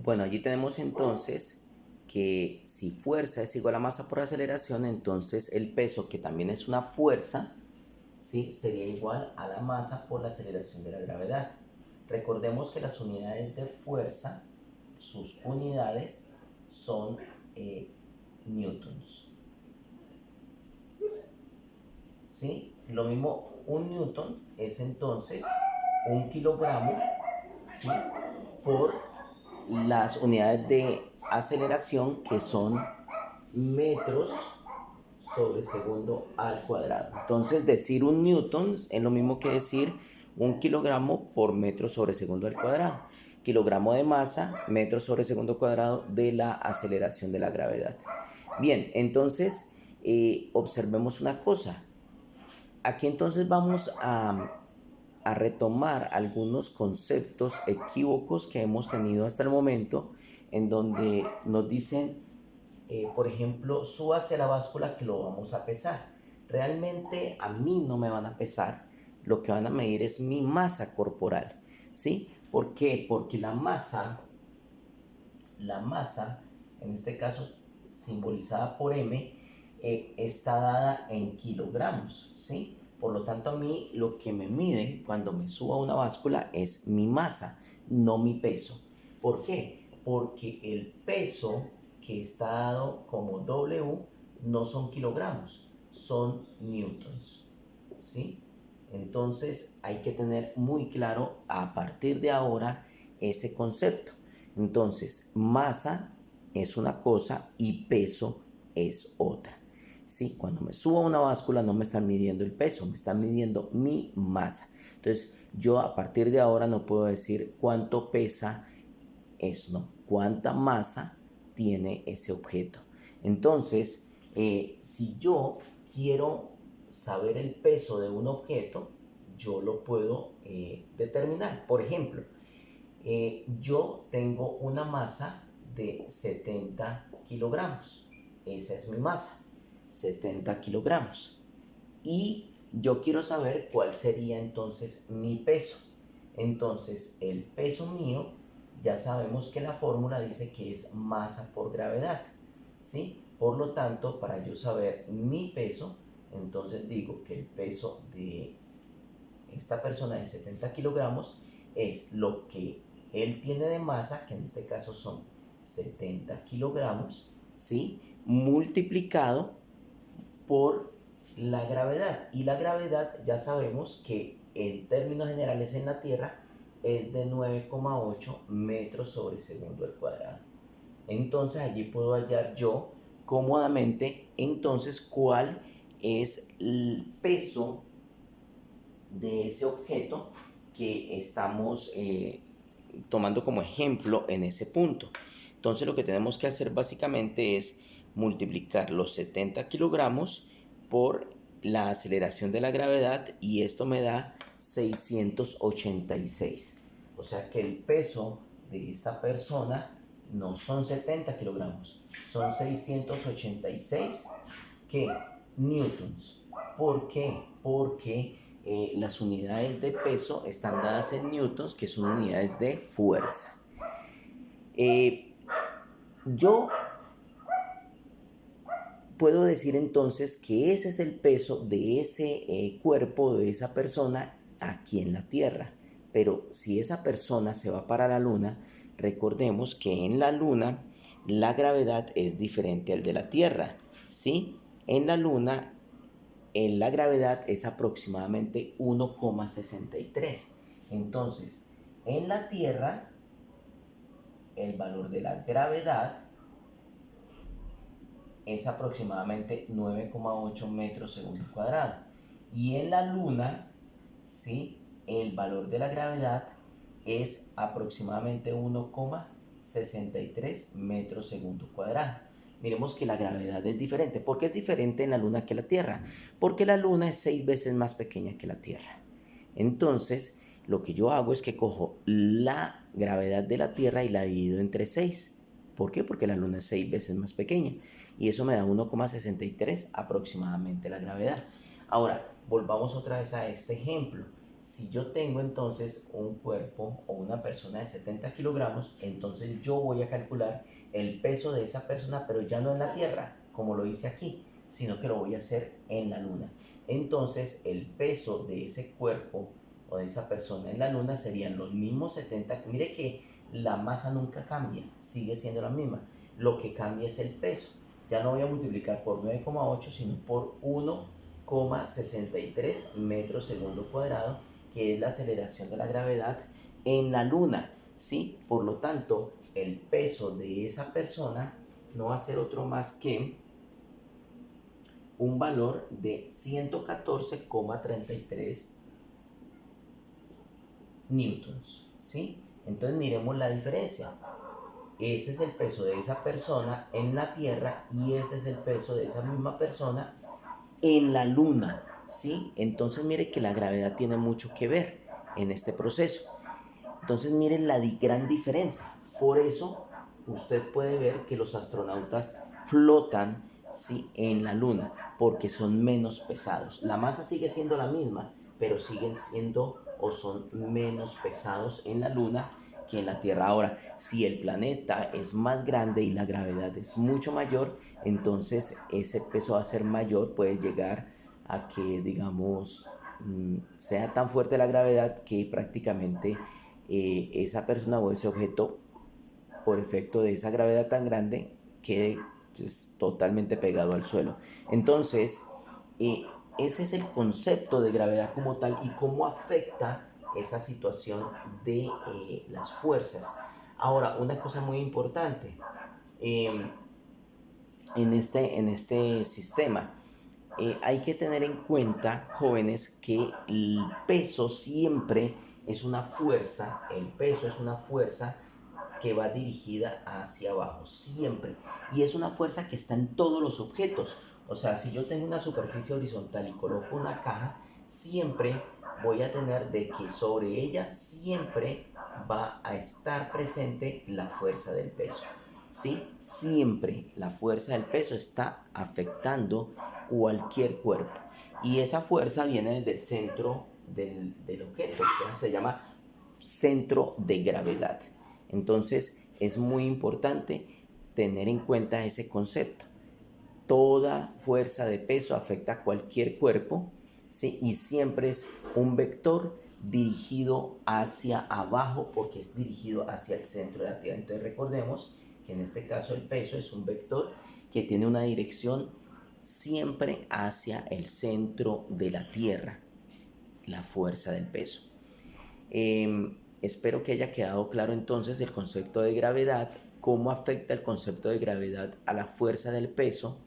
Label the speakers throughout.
Speaker 1: Bueno, allí tenemos entonces que si fuerza es igual a masa por aceleración, entonces el peso, que también es una fuerza, ¿sí?, sería igual a la masa por la aceleración de la gravedad. Recordemos que las unidades de fuerza, sus unidades son newtons. ¿Sí? Lo mismo, un newton es entonces un kilogramo, ¿sí?, por las unidades de aceleración, que son metros sobre segundo al cuadrado. Entonces, decir un newton es lo mismo que decir un kilogramo por metro sobre segundo al cuadrado. Kilogramo de masa, metro sobre segundo cuadrado de la aceleración de la gravedad. Bien, entonces observemos una cosa. Aquí entonces vamos a retomar algunos conceptos equívocos que hemos tenido hasta el momento, en donde nos dicen, por ejemplo, suba hacia la báscula que lo vamos a pesar. Realmente a mí no me van a pesar, lo que van a medir es mi masa corporal, ¿sí? ¿Por qué? Porque la masa, en este caso simbolizada por M, está dada en kilogramos, ¿sí? Por lo tanto, a mí lo que me mide cuando me subo a una báscula es mi masa, no mi peso. ¿Por qué? Porque el peso que está dado como W no son kilogramos, son newtons, ¿sí? Entonces hay que tener muy claro a partir de ahora ese concepto. Entonces, masa es una cosa y peso es otra, ¿sí? Cuando me subo a una báscula no me están midiendo el peso, me están midiendo mi masa. Entonces, yo a partir de ahora no puedo decir cuánto pesa eso, ¿no? Cuánta masa tiene ese objeto. Entonces, si yo quiero saber el peso de un objeto, yo lo puedo determinar. Por ejemplo, yo tengo una masa de 70 kilogramos. Esa es mi masa, 70 kilogramos. Y yo quiero saber cuál sería entonces mi peso. Entonces, el peso mío, ya sabemos que la fórmula dice que es masa por gravedad, ¿sí? Por lo tanto, para yo saber mi peso, entonces digo que el peso de esta persona de 70 kilogramos es lo que él tiene de masa, que en este caso son 70 kilogramos, ¿sí?, multiplicado por la gravedad. Y la gravedad ya sabemos que en términos generales en la Tierra es de 9,8 metros sobre segundo al cuadrado. Entonces allí puedo hallar yo cómodamente entonces cuál es el peso de ese objeto que estamos tomando como ejemplo en ese punto. Entonces lo que tenemos que hacer básicamente es multiplicar los 70 kilogramos por la aceleración de la gravedad, y esto me da 686. O sea que el peso de esta persona no son 70 kilogramos, son 686 ¿qué? Newtons. ¿Por qué? Porque las unidades de peso están dadas en newtons, que son unidades de fuerza. Yo puedo decir entonces que ese es el peso de ese cuerpo, de esa persona aquí en la Tierra. Pero si esa persona se va para la Luna, recordemos que en la Luna la gravedad es diferente al de la Tierra, ¿sí? En la Luna la gravedad es aproximadamente 1,63. Entonces, en la Tierra, el valor de la gravedad es aproximadamente 9,8 metros segundo cuadrado. Y en la Luna, ¿sí?, el valor de la gravedad es aproximadamente 1,63 metros segundo cuadrado. Miremos que la gravedad es diferente. ¿Por qué es diferente en la Luna que la Tierra? Porque la Luna es 6 veces más pequeña que la Tierra. Entonces, lo que yo hago es que cojo la gravedad de la Tierra y la divido entre 6. ¿Por qué? Porque la Luna es 6 veces más pequeña. Y eso me da 1,63 aproximadamente la gravedad. Ahora, volvamos otra vez a este ejemplo. Si yo tengo entonces un cuerpo o una persona de 70 kilogramos, entonces yo voy a calcular el peso de esa persona, pero ya no en la Tierra, como lo hice aquí, sino que lo voy a hacer en la Luna. Entonces el peso de ese cuerpo o de esa persona en la Luna serían los mismos 70. Mire que la masa nunca cambia, sigue siendo la misma. Lo que cambia es el peso. Ya no voy a multiplicar por 9,8, sino por 1,63 metros segundo cuadrado, que es la aceleración de la gravedad en la Luna, ¿sí? Por lo tanto, el peso de esa persona no va a ser otro más que un valor de 114,33 newtons, ¿sí? Entonces miremos la diferencia. Este es el peso de esa persona en la Tierra y ese es el peso de esa misma persona en la Luna, ¿sí? Entonces mire que la gravedad tiene mucho que ver en este proceso. Entonces miren la gran diferencia. Por eso usted puede ver que los astronautas flotan, ¿sí?, en la Luna, porque son menos pesados. La masa sigue siendo la misma, pero siguen siendo o son menos pesados en la Luna que en la Tierra. Ahora, si el planeta es más grande y la gravedad es mucho mayor, entonces ese peso va a ser mayor, puede llegar a que, digamos, sea tan fuerte la gravedad que prácticamente esa persona o ese objeto, por efecto de esa gravedad tan grande, quede pues, totalmente pegado al suelo. Entonces, ese es el concepto de gravedad como tal y cómo afecta esa situación de las fuerzas. Ahora, una cosa muy importante en este sistema, hay que tener en cuenta, jóvenes, que el peso siempre es una fuerza, el peso es una fuerza que va dirigida hacia abajo, siempre. Y es una fuerza que está en todos los objetos. O sea, si yo tengo una superficie horizontal y coloco una caja, siempre voy a tener de que sobre ella siempre va a estar presente la fuerza del peso. ¿Sí? Siempre la fuerza del peso está afectando cualquier cuerpo. Y esa fuerza viene desde el centro del objeto, o sea, se llama centro de gravedad. Entonces es muy importante tener en cuenta ese concepto. Toda fuerza de peso afecta a cualquier cuerpo, ¿sí? Y siempre es un vector dirigido hacia abajo porque es dirigido hacia el centro de la Tierra. Entonces recordemos que en este caso el peso es un vector que tiene una dirección siempre hacia el centro de la Tierra, la fuerza del peso. Espero que haya quedado claro entonces el concepto de gravedad, cómo afecta el concepto de gravedad a la fuerza del peso,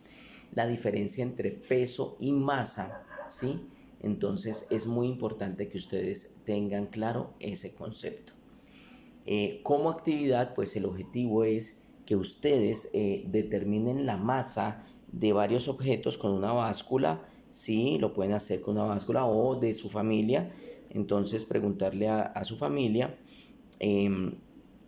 Speaker 1: la diferencia entre peso y masa, ¿sí? Entonces es muy importante que ustedes tengan claro ese concepto. Como actividad, pues el objetivo es que ustedes determinen la masa de varios objetos con una báscula, ¿sí? Lo pueden hacer con una báscula o de su familia. Entonces preguntarle a su familia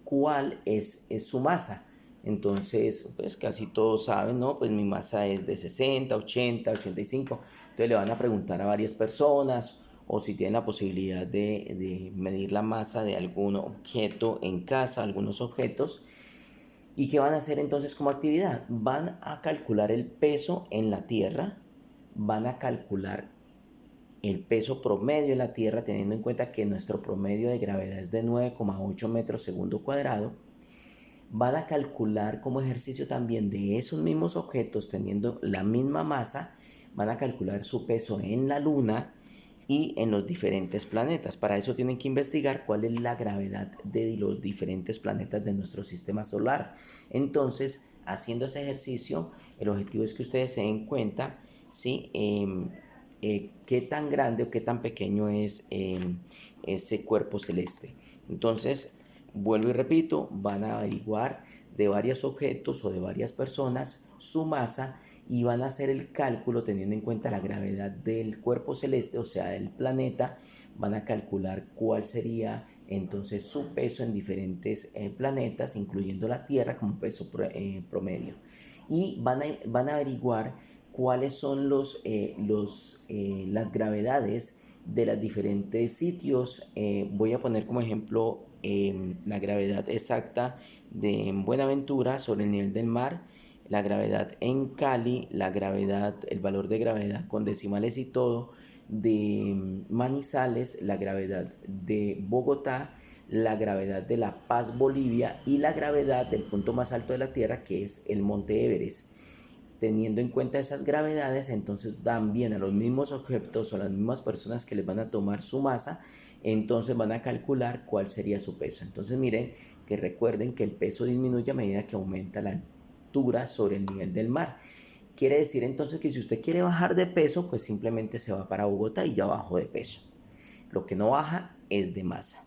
Speaker 1: cuál es su masa. Entonces, pues casi todos saben, ¿no? Pues mi masa es de 60, 80, 85. Entonces le van a preguntar a varias personas o si tienen la posibilidad de medir la masa de algún objeto en casa, algunos objetos. ¿Y qué van a hacer entonces como actividad? Van a calcular el peso en la Tierra, van a calcular el peso promedio en la Tierra, teniendo en cuenta que nuestro promedio de gravedad es de 9,8 metros segundo cuadrado. Van a calcular como ejercicio también de esos mismos objetos, teniendo la misma masa, van a calcular su peso en la Luna y en los diferentes planetas. Para eso tienen que investigar cuál es la gravedad de los diferentes planetas de nuestro sistema solar. Entonces, haciendo ese ejercicio, el objetivo es que ustedes se den cuenta, ¿sí? Qué tan grande o qué tan pequeño es ese cuerpo celeste. Entonces, vuelvo y repito, van a averiguar de varios objetos o de varias personas su masa y van a hacer el cálculo teniendo en cuenta la gravedad del cuerpo celeste, o sea, del planeta. Van a calcular cuál sería entonces su peso en diferentes planetas, incluyendo la Tierra como peso promedio. Y van a averiguar cuáles son las gravedades de los diferentes sitios. Voy a poner como ejemplo la gravedad exacta de Buenaventura sobre el nivel del mar, la gravedad en Cali, la gravedad, el valor de gravedad con decimales y todo de Manizales, la gravedad de Bogotá, la gravedad de La Paz, Bolivia, y la gravedad del punto más alto de la Tierra, que es el Monte Everest. Teniendo en cuenta esas gravedades, entonces dan bien a los mismos objetos o a las mismas personas que les van a tomar su masa, entonces van a calcular cuál sería su peso. Entonces miren que recuerden que el peso disminuye a medida que aumenta la altura sobre el nivel del mar. Quiere decir entonces que si usted quiere bajar de peso, pues simplemente se va para Bogotá y ya bajó de peso. Lo que no baja es de masa.